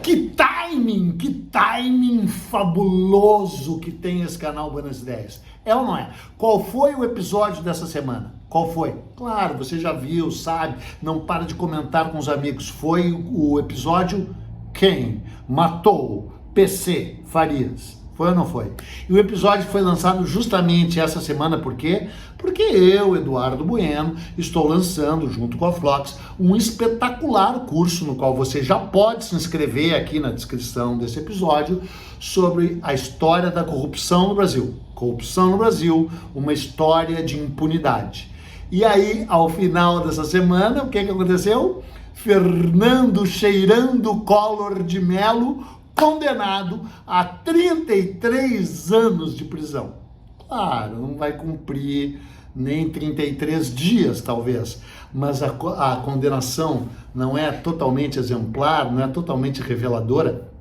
Que timing fabuloso que tem esse canal Buenas Ideias. É ou não é? Qual foi o episódio dessa semana? Qual foi? Claro, você já viu, sabe, não para de comentar com os amigos. Foi o episódio Quem Matou PC Farias. Foi ou não foi? E o episódio foi lançado justamente essa semana, por quê? Porque eu, Eduardo Bueno, estou lançando, junto com a Flox, um espetacular curso no qual você já pode se inscrever aqui na descrição desse episódio sobre a história da corrupção no Brasil. Corrupção no Brasil, uma história de impunidade. E aí, ao final dessa semana, o que aconteceu? Fernando Cheirando Collor de Mello, condenado a 33 anos de prisão. Claro, não vai cumprir nem 33 dias, talvez, mas a condenação não é totalmente exemplar, não é totalmente reveladora.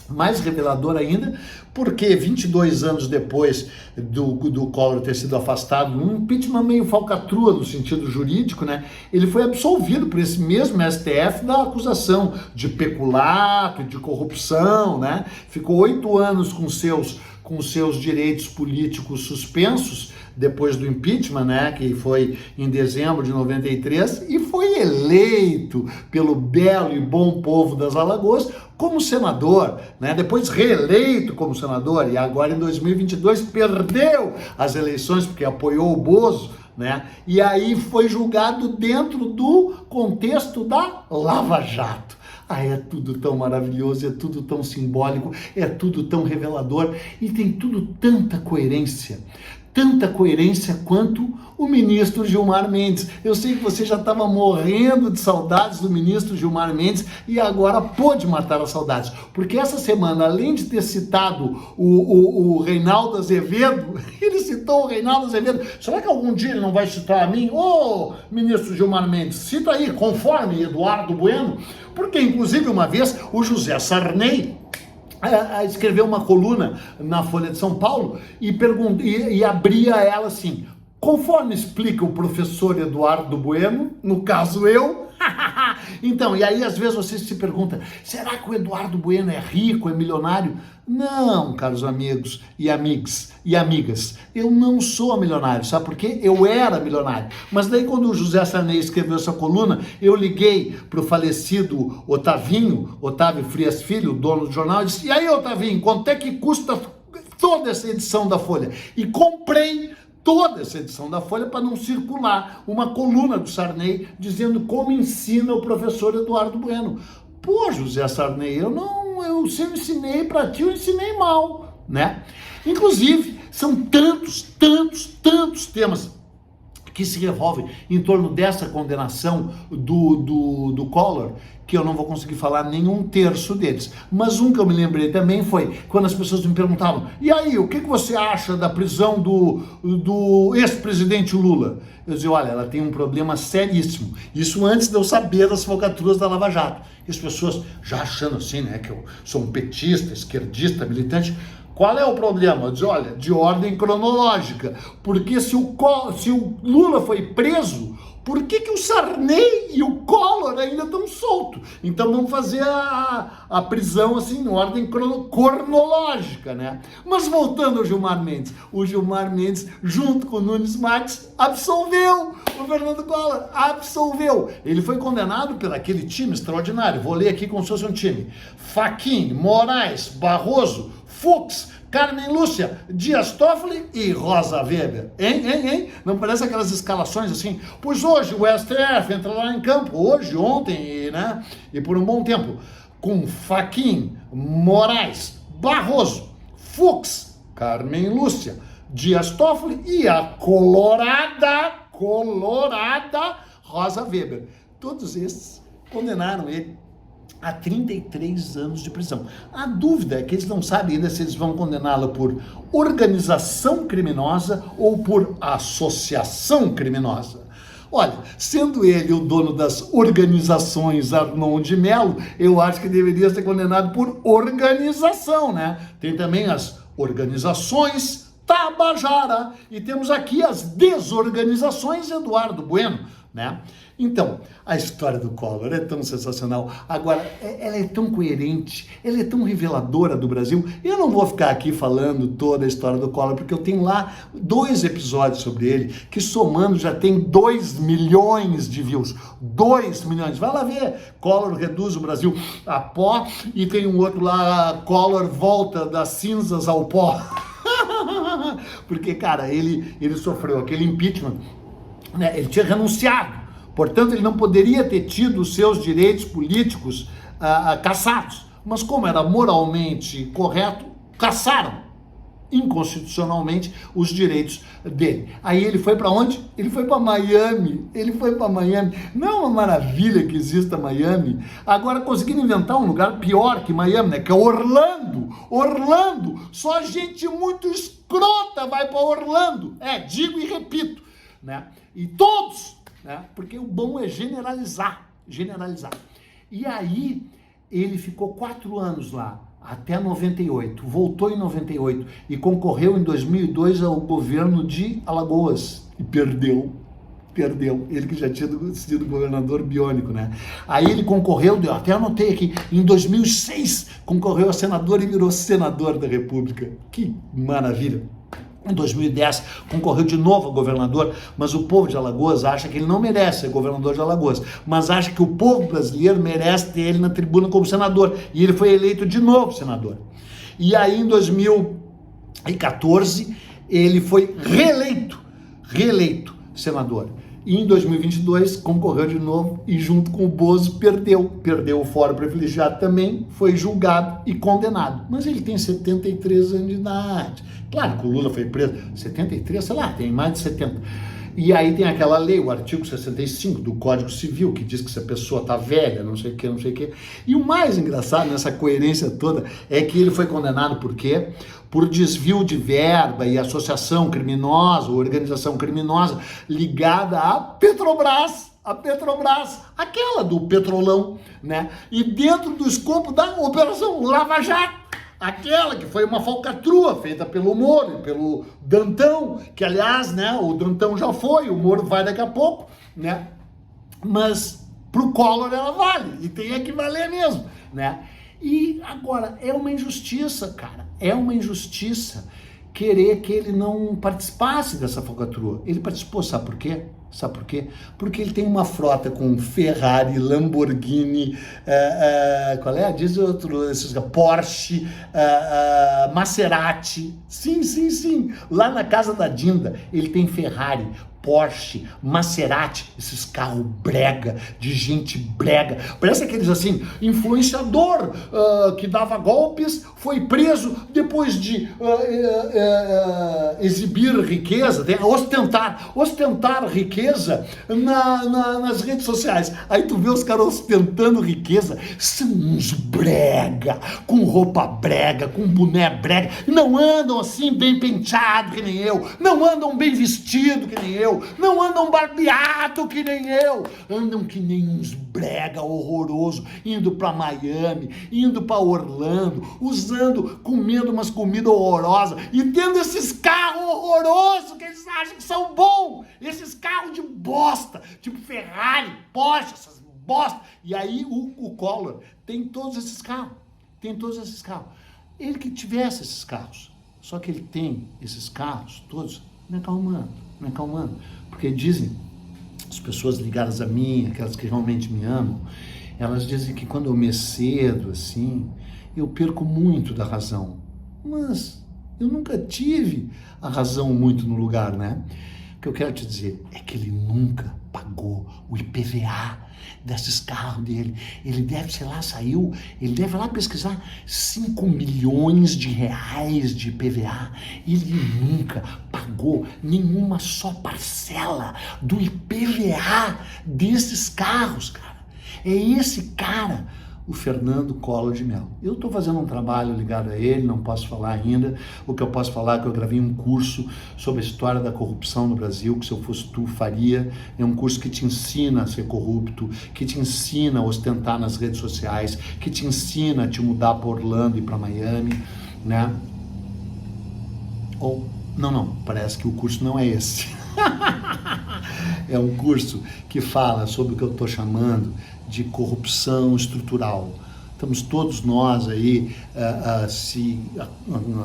Mais revelador ainda, porque 22 anos depois do Collor ter sido afastado, um impeachment meio falcatrua no sentido jurídico, né? Ele foi absolvido por esse mesmo STF da acusação de peculato, de corrupção, né? Ficou 8 anos com seus direitos políticos suspensos depois do impeachment, né, que foi em dezembro de 93, e foi eleito pelo belo e bom povo das Alagoas como senador, né, depois reeleito como senador, e agora em 2022 perdeu as eleições porque apoiou o Bozo, né, e aí foi julgado dentro do contexto da Lava Jato. Ah, é tudo tão maravilhoso, é tudo tão simbólico, é tudo tão revelador e tem tudo tanta coerência quanto o ministro Gilmar Mendes. Eu sei que você já estava morrendo de saudades do ministro Gilmar Mendes e agora pôde matar as saudades, porque essa semana, além de ter citado o Reinaldo Azevedo, ele citou o Reinaldo Azevedo. Será que algum dia ele não vai citar a mim? Ô, ministro Gilmar Mendes, cita aí, conforme Eduardo Bueno, porque inclusive uma vez o José Sarney escreveu uma coluna na Folha de São Paulo e abria ela assim: conforme explica o professor Eduardo Bueno, no caso eu. Então, e aí às vezes você se pergunta, será que o Eduardo Bueno é rico, é milionário? Não, caros amigos e amigas, eu não sou milionário, sabe por quê? Eu era milionário, mas daí quando o José Sarney escreveu essa coluna, eu liguei para o falecido Otávio Frias Filho, o dono do jornal, e disse: e aí, Otavinho, quanto é que custa toda essa edição da Folha? E comprei toda essa edição da Folha para não circular uma coluna do Sarney dizendo como ensina o professor Eduardo Bueno. Pô, José Sarney, se eu ensinei para ti, eu ensinei mal, né? Inclusive, são tantos temas que se revolvem em torno dessa condenação do Collor, que eu não vou conseguir falar nenhum terço deles. Mas um que eu me lembrei também foi quando as pessoas me perguntavam: e aí, o que você acha da prisão do ex-presidente Lula? Eu dizia: olha, ela tem um problema seríssimo. Isso antes de eu saber das falcatruas da Lava Jato. E as pessoas já achando assim, né, que eu sou um petista, esquerdista, militante. Qual é o problema? Eu disse: olha, de ordem cronológica, porque se o Lula foi preso, por que o Sarney e o Collor ainda estão soltos? Então vamos fazer a prisão assim, em ordem cronológica, né? Mas voltando ao Gilmar Mendes, o Gilmar Mendes, junto com o Nunes Marques, absolveu o Fernando Collor, absolveu. Ele foi condenado por aquele time extraordinário, vou ler aqui como se fosse um time: Fachin, Moraes, Barroso, Fux, Carmen Lúcia, Dias Toffoli e Rosa Weber. Hein? Não parece aquelas escalações assim? Pois hoje o STF entra lá em campo, hoje, ontem, né? E por um bom tempo, com Fachin, Moraes, Barroso, Fux, Carmen Lúcia, Dias Toffoli e a colorada Rosa Weber. Todos esses condenaram ele a 33 anos de prisão. A dúvida é que eles não sabem ainda se eles vão condená-lo por organização criminosa ou por associação criminosa. Olha, sendo ele o dono das organizações Arnon de Mello, eu acho que deveria ser condenado por organização, né? Tem também as organizações Tabajara e temos aqui as desorganizações Eduardo Bueno, né? Então, a história do Collor é tão sensacional. Agora, ela é tão coerente, ela é tão reveladora do Brasil. Eu não vou ficar aqui falando toda a história do Collor, porque eu tenho lá 2 episódios sobre ele, que somando já tem 2 milhões de views. 2 milhões. Vai lá ver. Collor reduz o Brasil a pó, e tem um outro lá, Collor volta das cinzas ao pó. Porque, cara, ele sofreu aquele impeachment, né? Ele tinha renunciado. Portanto, ele não poderia ter tido os seus direitos políticos cassados. Mas como era moralmente correto, cassaram inconstitucionalmente os direitos dele. Aí ele foi para onde? Ele foi para Miami. Ele foi para Miami. Não é uma maravilha que exista Miami? Agora conseguiram inventar um lugar pior que Miami, né? Que é Orlando. Orlando. Só gente muito escrota vai para Orlando. Digo e repito, né? E todos, né? Porque o bom é generalizar. E aí ele ficou 4 anos lá, até 98, voltou em 98 e concorreu em 2002 ao governo de Alagoas e perdeu, ele que já tinha sido governador biônico, né? Aí ele concorreu, eu até anotei aqui, em 2006 concorreu a senador e virou senador da República. Que maravilha! Em 2010, concorreu de novo a governador, mas o povo de Alagoas acha que ele não merece ser governador de Alagoas, mas acha que o povo brasileiro merece ter ele na tribuna como senador, e ele foi eleito de novo senador. E aí, em 2014, ele foi reeleito senador. E em 2022, concorreu de novo e, junto com o Bozo, perdeu o fórum privilegiado também, foi julgado e condenado. Mas ele tem 73 anos de idade. Claro que o Lula foi preso, 73, sei lá, tem mais de 70. E aí tem aquela lei, o artigo 65 do Código Civil, que diz que se a pessoa tá velha, não sei o que. E o mais engraçado nessa coerência toda é que ele foi condenado por quê? Por desvio de verba e associação criminosa, organização criminosa ligada à Petrobras. Aquela do petrolão, né? E dentro do escopo da Operação Lava Jato. Aquela que foi uma falcatrua feita pelo Moro e pelo Dantão, que aliás, né, o Dantão já foi, o Moro vai daqui a pouco, né? Mas pro Collor ela vale, e tem que valer mesmo, né? E agora, é uma injustiça, cara, é uma injustiça querer que ele não participasse dessa falcatrua. Ele participou, sabe por quê? Porque ele tem uma frota com Ferrari, Lamborghini, diz outro, Porsche, Maserati. Sim. Lá na casa da Dinda, ele tem Ferrari, Porsche, Maserati, esses carros brega, de gente brega. Parece aqueles assim, influenciador que dava golpes, foi preso depois de exibir riqueza, ostentar riqueza nas redes sociais. Aí tu vê os caras ostentando riqueza, são uns brega, com roupa brega, com boné brega, não andam assim bem penteado que nem eu, não andam bem vestido que nem eu, não andam barbeado que nem eu, andam que nem uns brega horroroso, indo pra Miami, indo pra Orlando, comendo umas comidas horrorosas e tendo esses carros horrorosos que eles acham que são bons, esses carros de bosta, tipo Ferrari, Porsche, essas bosta. E aí o Collor tem todos esses carros, ele que tivesse esses carros, só que ele tem esses carros todos me acalmando, porque dizem, as pessoas ligadas a mim, aquelas que realmente me amam, elas dizem que quando eu me excedo assim, eu perco muito da razão, mas eu nunca tive a razão muito no lugar, né? O que eu quero te dizer é que ele nunca pagou o IPVA desses carros dele. Ele deve, ele deve lá pesquisar 5 milhões de reais de IPVA. Ele nunca pagou nenhuma só parcela do IPVA desses carros, cara. É esse cara, o Fernando Collor de Mello. Eu estou fazendo um trabalho ligado a ele, não posso falar ainda. O que eu posso falar é que eu gravei um curso sobre a história da corrupção no Brasil, que se eu fosse tu, faria. É um curso que te ensina a ser corrupto, que te ensina a ostentar nas redes sociais, que te ensina a te mudar para Orlando e para Miami, né? Ou, não, parece que o curso não é esse. É um curso que fala sobre o que eu estou chamando de corrupção estrutural. Estamos todos nós aí se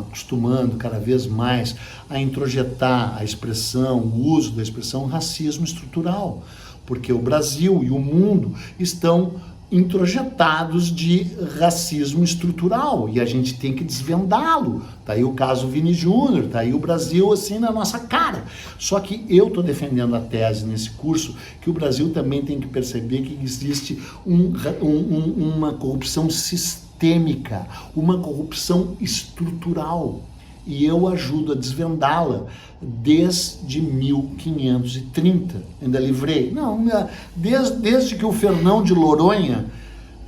acostumando cada vez mais a introjetar a expressão, o uso da expressão racismo estrutural, porque o Brasil e o mundo estão introjetados de racismo estrutural e a gente tem que desvendá-lo. Tá aí o caso Vini Júnior, tá aí o Brasil assim na nossa cara. Só que eu estou defendendo a tese nesse curso que o Brasil também tem que perceber que existe uma corrupção sistêmica, uma corrupção estrutural. E eu ajudo a desvendá-la desde 1530. Ainda livrei? Não, desde que o Fernão de Noronha,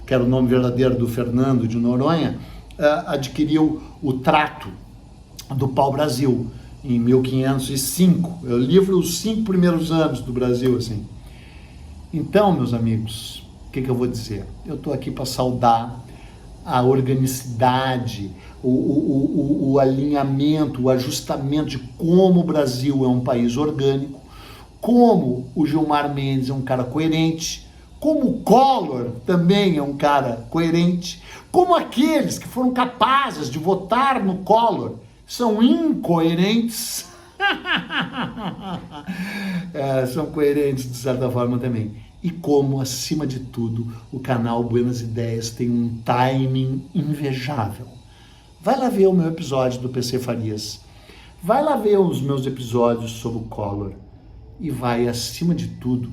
que era o nome verdadeiro do Fernando de Noronha, adquiriu o trato do pau-brasil em 1505. Eu livro os 5 primeiros anos do Brasil, assim. Então, meus amigos, o que eu vou dizer? Eu estou aqui para saudar a organicidade, o alinhamento, o ajustamento de como o Brasil é um país orgânico, como o Gilmar Mendes é um cara coerente, como o Collor também é um cara coerente, como aqueles que foram capazes de votar no Collor são incoerentes, são coerentes de certa forma também. E como, acima de tudo, o canal Buenas Ideias tem um timing invejável. Vai lá ver o meu episódio do PC Farias. Vai lá ver os meus episódios sobre o Collor. E vai, acima de tudo,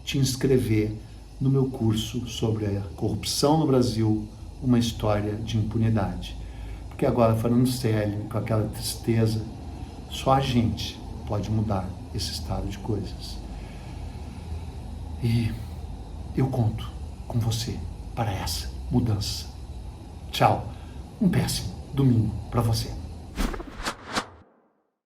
te inscrever no meu curso sobre a corrupção no Brasil, uma história de impunidade. Porque agora, falando sério, com aquela tristeza, só a gente pode mudar esse estado de coisas. E eu conto com você para essa mudança. Tchau. Um péssimo domingo para você.